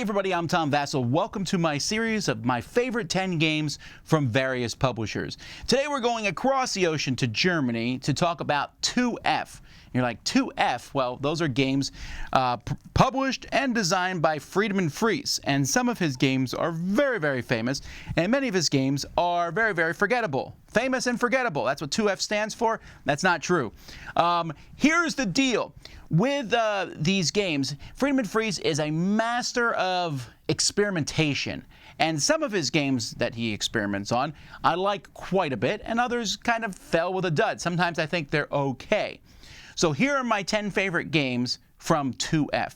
everybody, I'm Tom Vasel. Welcome to my series of my favorite 10 games from various publishers. Today we're going across the ocean to Germany to talk about 2F. You're like, 2F? Well, those are games published and designed by Friedemann Friese, and some of his games are very, very famous, and many of his games are very, very forgettable. Famous and forgettable. That's what 2F stands for. That's not true. Here's the deal. With these games, Friedemann Friese is a master of experimentation. And some of his games that he experiments on, I like quite a bit, and others kind of fell with a dud. Sometimes I think they're okay. So here are my 10 favorite games from 2F.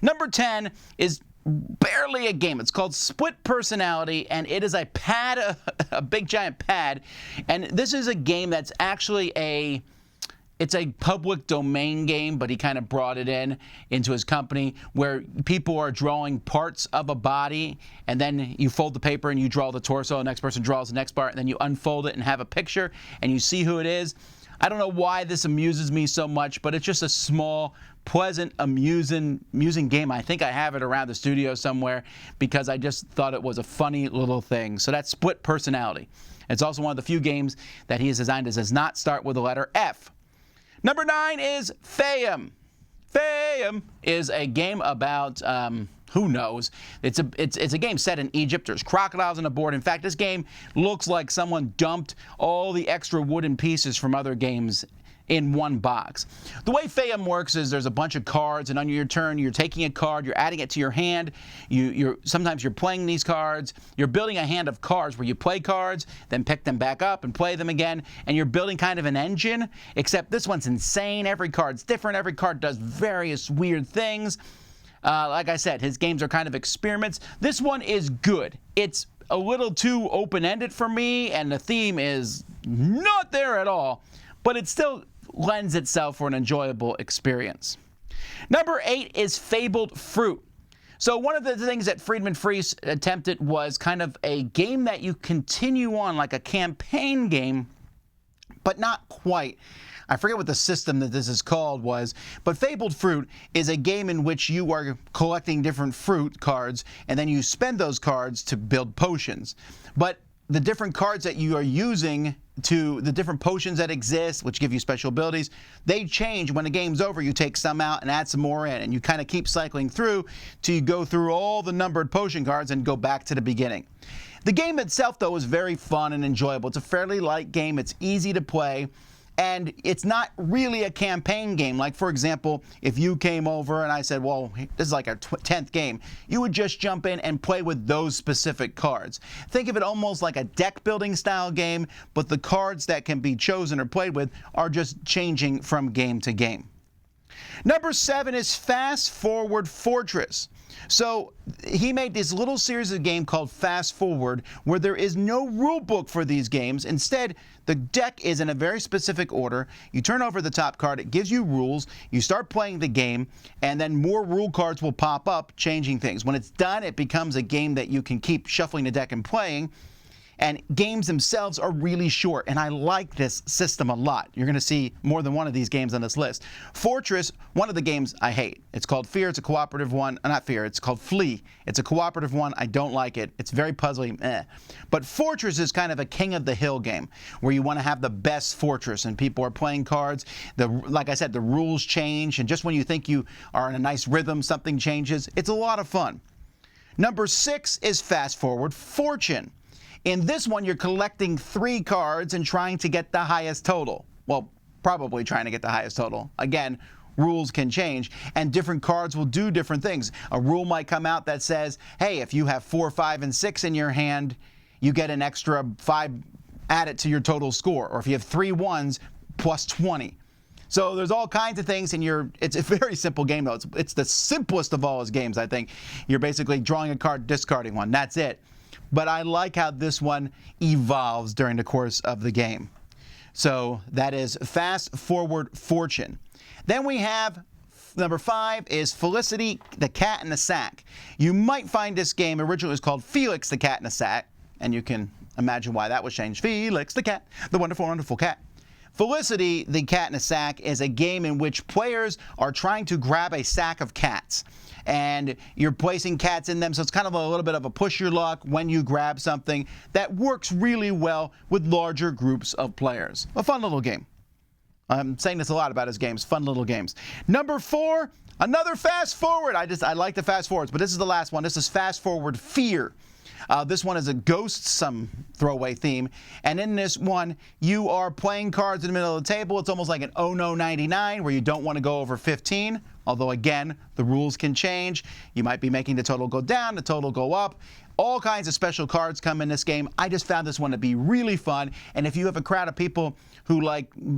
Number 10 is barely a game. It's called Split Personality, and it is a pad, a big giant pad. And this is a game that's actually it's a public domain game, but he kind of brought it into his company where people are drawing parts of a body, and then you fold the paper and you draw the torso, the next person draws the next part, and then you unfold it and have a picture, and you see who it is. I don't know why this amuses me so much, but it's just a small, pleasant, amusing game. I think I have it around the studio somewhere because I just thought it was a funny little thing. So that's Split Personality. It's also one of the few games that he has designed that does not start with the letter F. Number 9 is Fayum. Fayum is a game about who knows. It's a game set in Egypt. There's crocodiles on the board. In fact, this game looks like someone dumped all the extra wooden pieces from other games in one box. The way Fayum works is there's a bunch of cards, and on your turn you're taking a card, you're adding it to your hand. Sometimes you're playing these cards. You're building a hand of cards where you play cards, then pick them back up and play them again, and you're building kind of an engine, except this one's insane. Every card's different. Every card does various weird things. Like I said, his games are kind of experiments. This one is good. It's a little too open-ended for me, and the theme is not there at all, but it still lends itself for an enjoyable experience. Number 8 is Fabled Fruit. So one of the things that Friedemann Friese attempted was kind of a game that you continue on, like a campaign game, but not quite. I forget what the system that this is called was, but Fabled Fruit is a game in which you are collecting different fruit cards, and then you spend those cards to build potions. But the different cards that you are using to the different potions that exist, which give you special abilities, they change. When the game's over, you take some out and add some more in, and you kind of keep cycling through till you go through all the numbered potion cards and go back to the beginning. The game itself, though, is very fun and enjoyable. It's a fairly light game. It's easy to play. And it's not really a campaign game. Like, for example, if you came over and I said, well, this is like our 10th game, you would just jump in and play with those specific cards. Think of it almost like a deck building style game, but the cards that can be chosen or played with are just changing from game to game. Number 7 is Fast Forward Fortress. So he made this little series of game called Fast Forward where there is no rule book for these games. Instead, the deck is in a very specific order. You turn over the top card, it gives you rules, you start playing the game, and then more rule cards will pop up changing things. When it's done, it becomes a game that you can keep shuffling the deck and playing. And games themselves are really short, and I like this system a lot. You're going to see more than one of these games on this list. Fortress, one of the games I hate. It's called Fear. It's a cooperative one. Not Fear. It's called Flee. It's a cooperative one. I don't like it. It's very puzzling. But Fortress is kind of a king of the hill game where you want to have the best fortress, and people are playing cards. Like I said, the rules change, and just when you think you are in a nice rhythm, something changes. It's a lot of fun. Number 6 is Fast Forward Fortune. In this one, you're collecting 3 cards and trying to get the highest total. Well, probably trying to get the highest total. Again, rules can change, and different cards will do different things. A rule might come out that says, hey, if you have 4, 5, and 6 in your hand, you get an extra 5 added to your total score. Or if you have 3 1s, plus 20. So there's all kinds of things, and it's a very simple game, though. It's the simplest of all his games, I think. You're basically drawing a card, discarding one. That's it. But I like how this one evolves during the course of the game. So that is Fast Forward Fortune. Then we have number 5 is Felicity the Cat in the Sack. You might find this game originally was called Felix the Cat in the Sack, and you can imagine why that was changed. Felix the cat, the wonderful, wonderful cat. Felicity the Cat in a Sack is a game in which players are trying to grab a sack of cats. and you're placing cats in them, so it's kind of a little bit of a push your luck when you grab something that works really well with larger groups of players. A fun little game. I'm saying this a lot about his games, fun little games. Number 4, another fast forward. I like the fast forwards, but this is the last one. This is Fast Forward Fear. This one is a ghost, some throwaway theme. And in this one, you are playing cards in the middle of the table. It's almost like an Oh No 99 where you don't want to go over 15. Although, again, the rules can change. You might be making the total go down, the total go up. All kinds of special cards come in this game. I just found this one to be really fun. And if you have a crowd of people who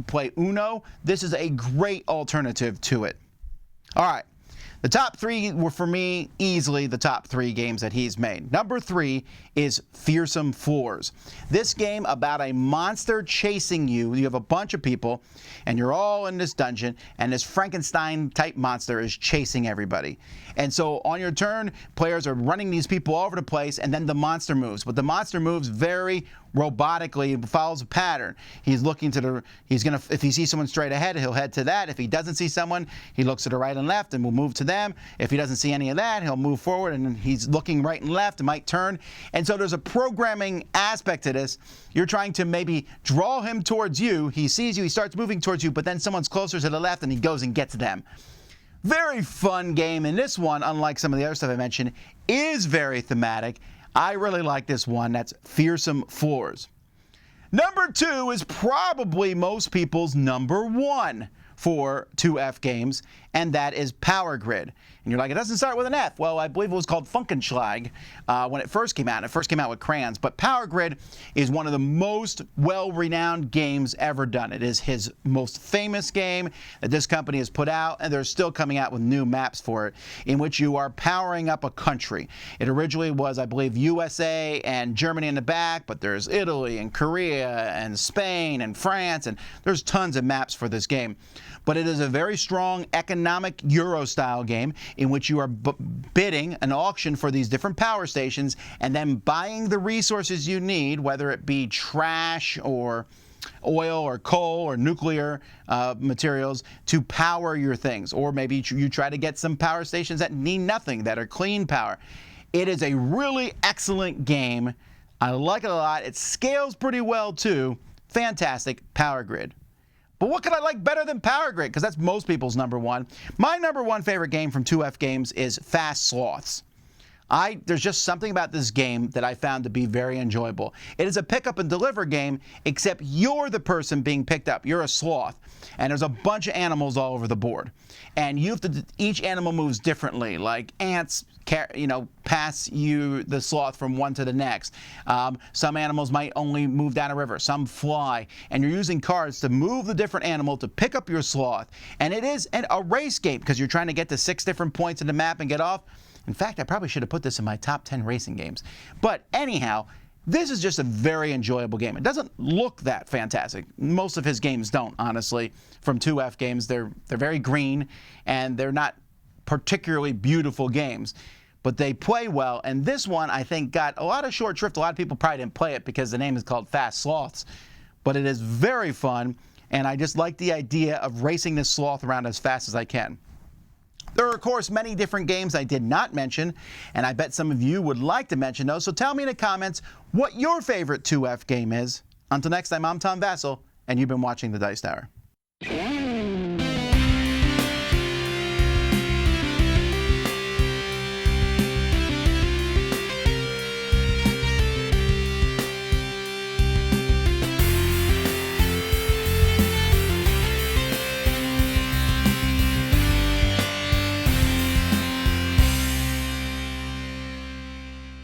play Uno, this is a great alternative to it. All right. The top 3 were, for me, easily the top 3 games that he's made. Number 3 is Fearsome Floors. This game about a monster chasing you. You have a bunch of people, and you're all in this dungeon, and this Frankenstein-type monster is chasing everybody. And so on your turn, players are running these people all over the place, and then the monster moves. But the monster moves very robotically, follows a pattern. He's looking to if he sees someone straight ahead, he'll head to that. If he doesn't see someone, he looks to the right and left and will move to them. If he doesn't see any of that, he'll move forward, and he's looking right and left and might turn. And so there's a programming aspect to this. You're trying to maybe draw him towards you. He sees you, he starts moving towards you, but then someone's closer to the left and he goes and gets them. Very fun game, and this one, unlike some of the other stuff I mentioned, is very thematic. I really like this one. That's Fearsome Floors. Number 2 is probably most people's number 1 for 2F games, and that is Power Grid. And you're like, it doesn't start with an F. Well, I believe it was called Funkenschlag when it first came out. It first came out with crayons. But Power Grid is one of the most well-renowned games ever done. It is his most famous game that this company has put out, and they're still coming out with new maps for it, in which you are powering up a country. It originally was, I believe, USA and Germany in the back, but there's Italy and Korea and Spain and France, and there's tons of maps for this game. But it is a very strong economic Euro-style game in which you are bidding an auction for these different power stations and then buying the resources you need, whether it be trash or oil or coal or nuclear materials, to power your things. Or maybe you try to get some power stations that need nothing, that are clean power. It is a really excellent game. I like it a lot. It scales pretty well, too. Fantastic. Power Grid. But what could I like better than Power Grid? Because that's most people's number 1. My number 1 favorite game from 2F Games is Fast Sloths. There's just something about this game that I found to be very enjoyable. It is a pick up and deliver game, except you're the person being picked up. You're a sloth, and there's a bunch of animals all over the board. And you have to, each animal moves differently, like ants, pass you, the sloth, from one to the next. Some animals might only move down a river, some fly, and you're using cards to move the different animal to pick up your sloth. And it is a race game, because you're trying to get to 6 different points in the map and get off. In fact, I probably should have put this in my top 10 racing games. But anyhow, this is just a very enjoyable game. It doesn't look that fantastic. Most of his games don't, honestly, from 2F Games. They're very green, and they're not particularly beautiful games. But they play well, and this one, I think, got a lot of short shrift. A lot of people probably didn't play it because the name is called Fast Sloths. But it is very fun, and I just like the idea of racing this sloth around as fast as I can. There are, of course, many different games I did not mention, and I bet some of you would like to mention those. So tell me in the comments what your favorite 2F game is. Until next time, I'm Tom Vasel, and you've been watching The Dice Tower.